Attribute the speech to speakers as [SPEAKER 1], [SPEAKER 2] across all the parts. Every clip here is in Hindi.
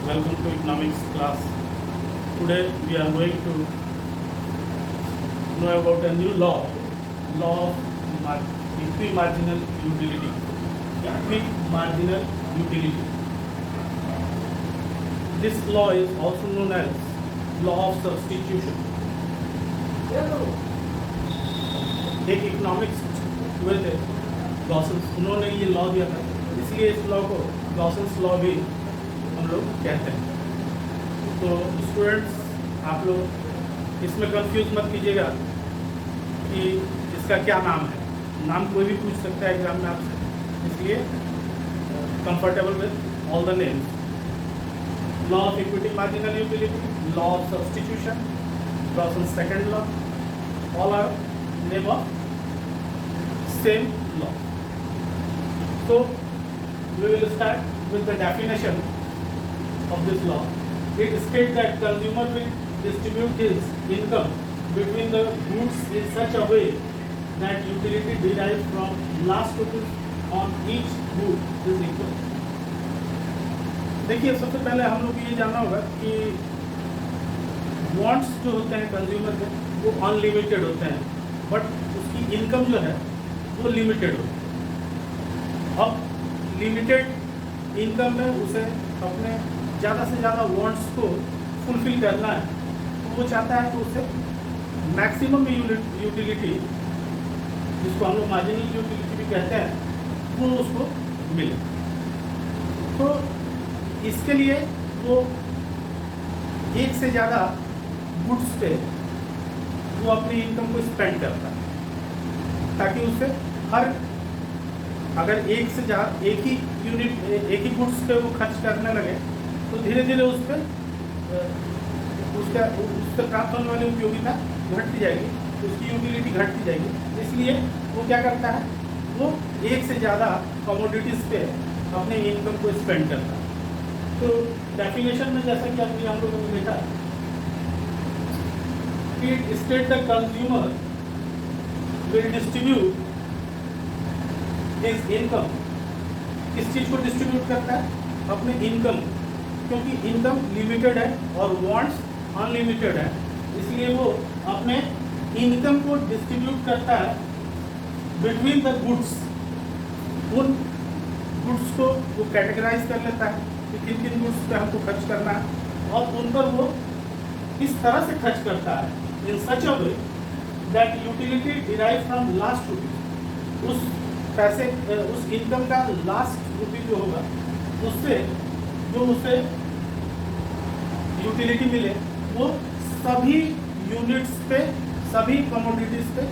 [SPEAKER 1] Welcome to economics class. Today we are going to know about a new law of equimarginal utility. Equimarginal utility. This law is also known as law of substitution. एक इकोनॉमिक्स हुए थे गॉसेंस, उन्होंने ये लॉ दिया था, इसलिए इस लॉ को गॉसेंस लॉ भी हम लोग कहते हैं। तो स्टूडेंट्स, आप लोग इसमें कंफ्यूज मत कीजिएगा कि इसका क्या नाम है। नाम कोई भी पूछ सकता है एग्जाम में आपसे, इसलिए comfortable with all the names. Law of equi marginal utility, law of substitution, Gossen's second law, all are name of same law. So we will start with the definition of this law. It states that consumer will distribute his income between the goods in such a way that utility derived from last rupees on each good is equal. देखिए, सबसे पहले हम लोग ये जानना होगा कि वॉन्ट्स जो होते हैं कंज्यूमर के वो अनलिमिटेड होते हैं, बट उसकी इनकम जो है वो लिमिटेड हो। अब लिमिटेड इनकम में उसे अपने ज़्यादा से ज़्यादा वांट्स को फुलफिल करना है, तो वो चाहता है कि उसे मैक्सिमम यूटिलिटी, जिसको हम लोग मार्जिनल यूटिलिटी भी कहते हैं, वो उसको मिले। तो इसके लिए वो एक से ज़्यादा गुड्स पे वो अपनी इनकम को स्पेंड करता है, ताकि उसे हर अगर एक से ज़्यादा एक ही गुड्स पे वो खर्च करने लगे तो धीरे धीरे उस पर उससे प्राप्त होने वाली उपयोगिता घटती जाएगी, उसकी यूटिलिटी घटती जाएगी। इसलिए वो क्या करता है, वो एक से ज़्यादा कमोडिटीज़ पे अपने इनकम को स्पेंड करता है। तो डेफिनेशन में जैसा कि अभी हम लोगों ने देखा कि state the consumer will distribute his income। किस चीज को डिस्ट्रीब्यूट करता है? अपने इनकम, क्योंकि इनकम लिमिटेड है और वांट्स अनलिमिटेड है, इसलिए वो अपने इनकम को डिस्ट्रीब्यूट करता है बिटवीन द गुड्स। उन गुड्स को वो कैटेगराइज कर लेता है कि किन किन गुड्स पे हमको खर्च करना है, और उन पर वो इस तरह से खर्च करता है इन सच अ वे that utility derived from last rupee। उस पैसे उस इनकम का लास्ट रुपी जो होगा उससे जो उसे यूटिलिटी मिले वो सभी यूनिट्स पे, सभी कमोडिटीज पे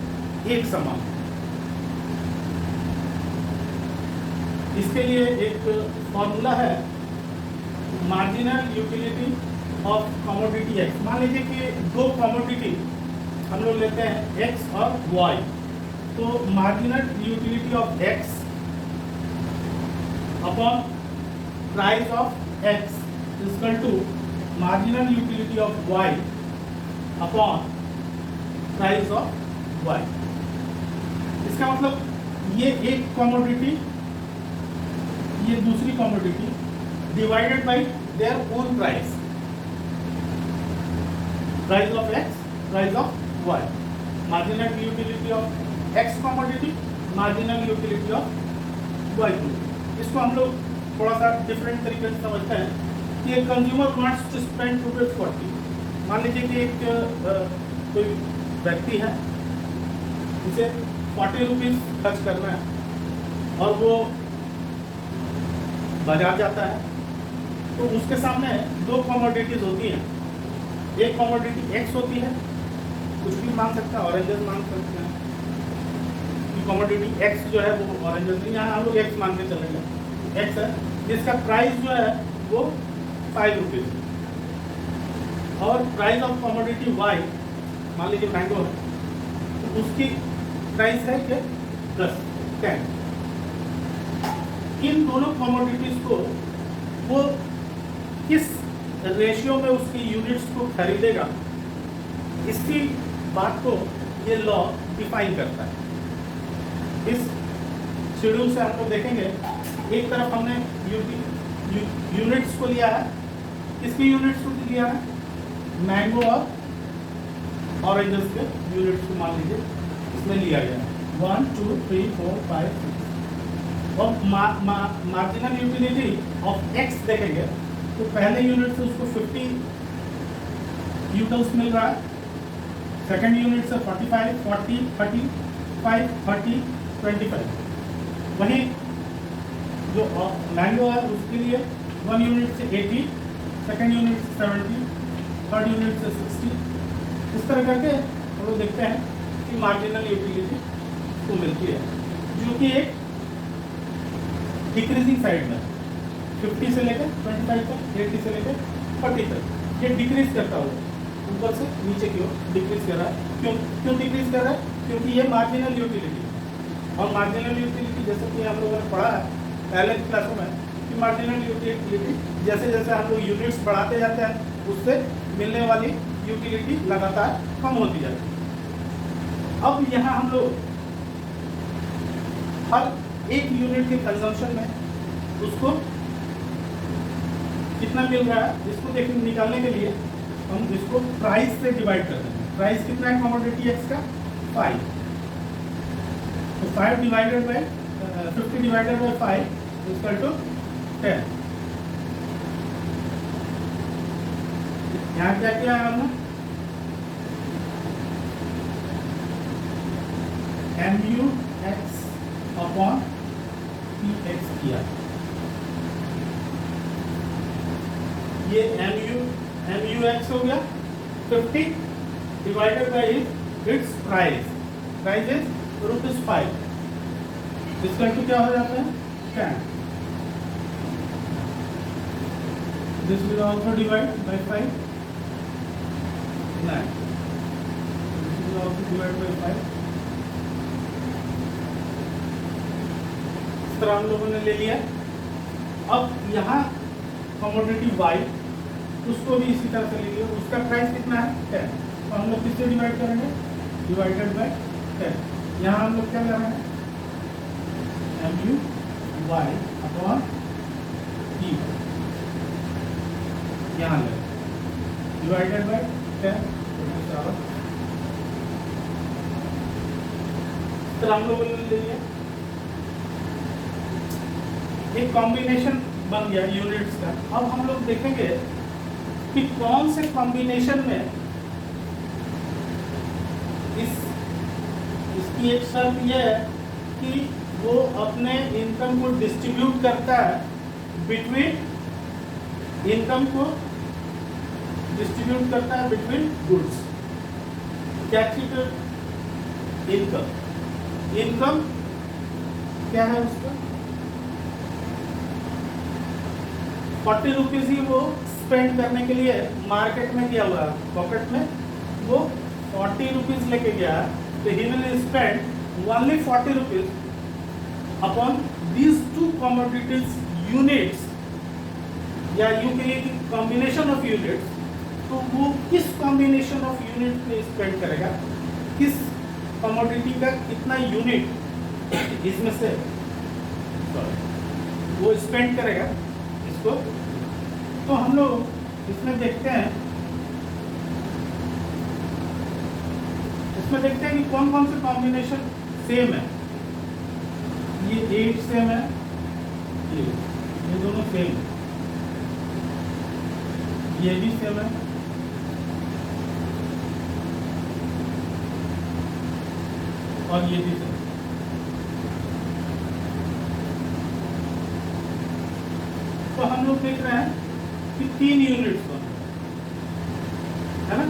[SPEAKER 1] एक समान। इसके लिए एक फॉर्मूला है, marginal utility of commodity x. मान लीजिए कि दो कमोडिटी हम लोग लेते हैं x और y, तो marginal utility of x upon price of x equal to marginal utility of y upon price of y। इसका मतलब ये एक कमोडिटी, ये दूसरी commodity divided by their own price, price of x, price of y। Marginal utility of x commodity, marginal utility of y commodity. इसको हम लोग थोड़ा सा डिफरेंट तरीके से समझते हैं कि एक कंज्यूमर वांट्स टू स्पेंड ₹40। मान लीजिए कि एक कोई व्यक्ति है, उसे ₹40 खर्च करना है और वो बाजार जाता है, तो उसके सामने दो कमोडिटीज होती हैं। एक कमोडिटी x होती है, कुछ भी मान सकता है, ऑरेंजेस मान सकते हैं, कमोडिटी x जो है वो ऑरेंजेस नहीं, यहाँ हम लोग x मान के चलेंगे, x है जिसका प्राइस जो है वो ₹5 है, और प्राइस ऑफ कमोडिटी y मान लीजिए मैंगो है, तो उसकी प्राइस है क्या +10। इन दोनों कमोडिटीज को वो किस रेशियो में उसकी यूनिट्स को खरीदेगा, इसकी बात को ये लॉ डिफाइन करता है। इस शेड्यूल से हम लोग देखेंगे, एक तरफ हमने यूनिट्स को लिया है किसके यूनिट्स को लिया है? मैंगो और ऑरेंजेस के यूनिट्स को मान लीजिए इसमें लिया गया है 1 2 3 4 5 6। और मार्जिनल यूटिलिटी ऑफ एक्स देखेंगे तो पहले यूनिट से उसको 50 यूटल्स मिल रहा है, सेकेंड यूनिट से 45 40 35 30 25। वहीं जो मैंगो है उसके लिए 1 यूनिट से 80, सेकेंड यूनिट से 70, थर्ड यूनिट से 60। इस तरह करके हम लोग देखते हैं कि मार्जिनल यूटिलिटी को मिलती है, जो कि एक डिक्रीजिंग साइड में 50 से लेकर 25 तक, 80 से लेकर 40 तक ये डिक्रीज करता हुआ ऊपर से नीचे की ओर डिक्रीज कर रहा है। क्यों डिक्रीज कर रहा है? क्योंकि ये मार्जिनल यूटिलिटी है। और मार्जिनल यूटिलिटी जैसे कि हम लोगों ने पढ़ा है पहले क्लासों में कि मार्जिनल यूटिलिटी जैसे जैसे हम लोग यूनिट्स बढ़ाते जाते हैं उससे मिलने वाली यूटिलिटी लगातार कम होती जाती है। अब यहाँ हम लोग हर एक यूनिट के कंजम्पशन में उसको कितना मिल रहा है इसको निकालने के लिए हम इसको प्राइस से डिवाइड करते हैं। प्राइस कितना है कमोडिटी एक्स का? 5। तो 5 divided by 50 divided by 5 equal to 10। यहाँ क्या किया है हमने? mu x upon P X किया। ये mu x हो गया 50 divided by its price. Price is ₹5। इसका तो क्या हो जाता है? 10। This will also divide by 5 9। This will also divide by 5। इस तरह हम लोगों ने ले लिया। अब यहाँ कमोडिटी y उसको भी इसी तरह से ले लिया। उसका प्राइस कितना है? 10। तो हम लोग किससे डिवाइड करेंगे? Divided by 10। यहाँ हम लोग क्या ले रहे हैं? mu y अपॉन p यहाँ ले डिवाइडेड बाय 10। तो हम लोगों ने ले लिया। एक कॉम्बिनेशन बन गया यूनिट्स का। अब हम लोग देखेंगे कि कौन से कॉम्बिनेशन में इसकी एक शर्त यह है कि वो अपने इनकम को डिस्ट्रीब्यूट करता है बिटवीन गुड्स। क्या चीज? इनकम क्या है उसका? 40 रुपीज ही वो स्पेंड करने के लिए मार्केट में किया हुआ है, पॉकेट में वो 40 रुपीज लेके गया, तो ही will spend only 40 rupees upon these 2 commodities units, या यूं कहिए कि कॉम्बिनेशन ऑफ यूनिट्स। तो वो किस कॉम्बिनेशन ऑफ यूनिट पे स्पेंड करेगा, किस कमोडिटी का कितना यूनिट इसमें से वो स्पेंड करेगा इसको। तो हम लोग इसमें देखते हैं कि कौन कौन से कॉम्बिनेशन सेम है। ये 8 सेम है, ये दोनों सेम है, ये भी सेम है, और ये भी सेम। तो हम लोग देख रहे हैं कि 3 यूनिट्स बन है ना,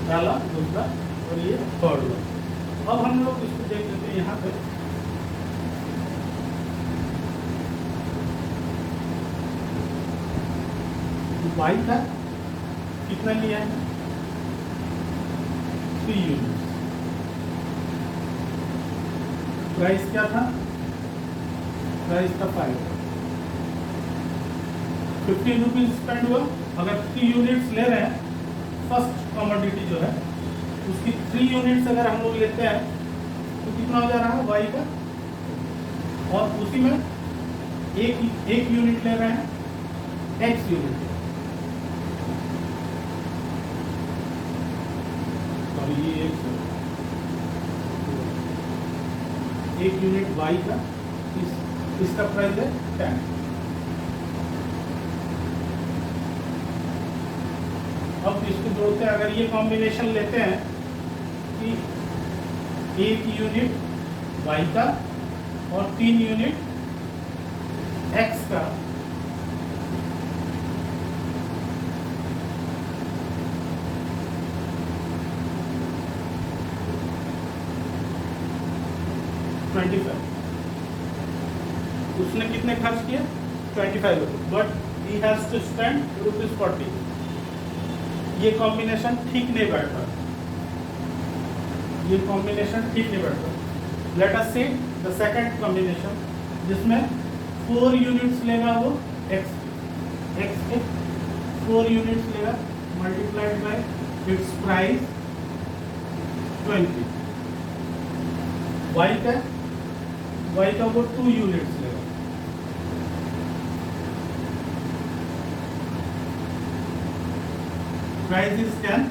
[SPEAKER 1] पहला, दूसरा और ये थर्ड वन। अब हम लोग इसको देख लेते हैं यहाँ पे। y का कितना लिया है? 3 यूनिट्स। प्राइस क्या था? प्राइस था 5। 15 रुपीज स्पेंड हुआ। अगर 3 यूनिट्स ले रहे हैं, फर्स्ट कमोडिटी जो है उसकी 3 यूनिट्स अगर हम लोग लेते हैं तो कितना हो जा रहा है y का, और उसी में एक यूनिट ले रहे हैं एक्स यूनिट, और ये एक यूनिट वाई का, इसका प्राइस है 10। अब इसको जोड़ते हैं, अगर ये कॉम्बिनेशन लेते हैं कि 1 यूनिट वाई का और 3 यूनिट एक्स का, उसने कितने खर्च किए? 25 rupees, but he has to spend ₹40। ये कॉम्बिनेशन ठीक नहीं बैठता, ये कॉम्बिनेशन ठीक नहीं बैठता। Let us see the second combination, जिसमें 4 यूनिट्स लेगा वो एक्स के 4 यूनिट्स लेगा, multiplied by its price 20। Y का वो 2 यूनिट्स लेगा, प्राइस इज 10,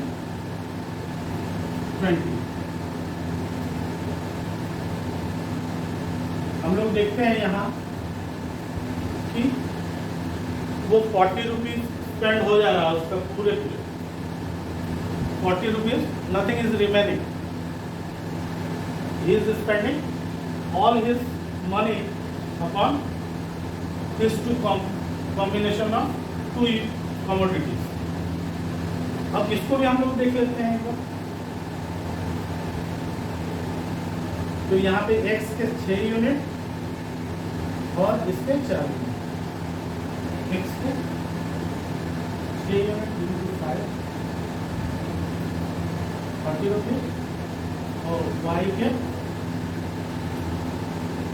[SPEAKER 1] 20। हम लोग देखते हैं यहाँ कि वो 40 रुपीज स्पेंड हो जा रहा है उसका, पूरे 40 rupees, nothing is remaining. He is spending all his money upon these two combination of 2 commodities. अब इसको भी हम लोग देख लेते हैं एक बार। तो यहाँ पे x के 6 यूनिट और इसके 4 यूनिट, x के 6 यूनिट into 5, 40 रुपीज, और y के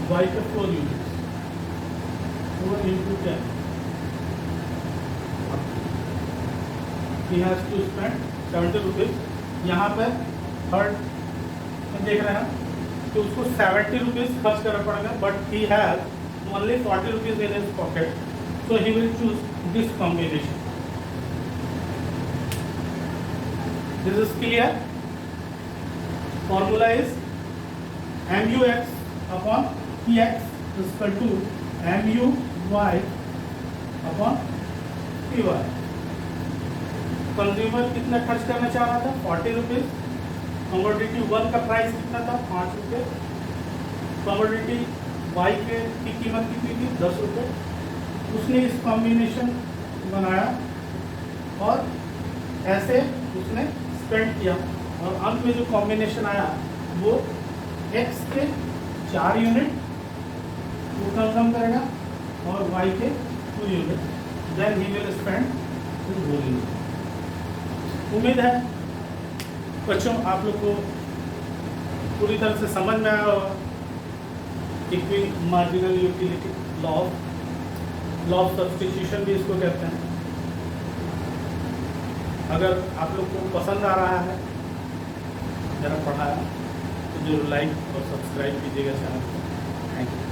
[SPEAKER 1] 4 units, 4 into 10, he has to spend 70 rupees. यहाँ पे थर्ड देख रहे हैं कि उसको 70 रुपीज खर्च करना पड़ेगा, but he has only 40 rupees in his pocket, so he will choose this combination. This is clear. Formula is MUX upon PX is equal to MUY upon PY। Consumer कितना खर्च करना चाह रहा था? 40 रुपीज। कमोडिटी 1 का प्राइस कितना था? 5 रुपये। कमोडिटी Y की कीमत कितनी थी? 10 रुपये। उसने इस कॉम्बिनेशन बनाया और ऐसे उसने स्पेंड किया, और अंत में जो कॉम्बिनेशन आया वो x के 4 यूनिट वो कंज्यूम करेगा और y के 2 unit, then he will spend this whole unit. उम्मीद है बच्चों आप लोग को पूरी तरह से समझ में आया होगा। Equi marginal utility law of substitution भी इसको कहते हैं। अगर आप लोग को पसंद आ रहा है जरा पढ़ाया तो जरूर लाइक और सब्सक्राइब कीजिएगा चैनल को। Thank you.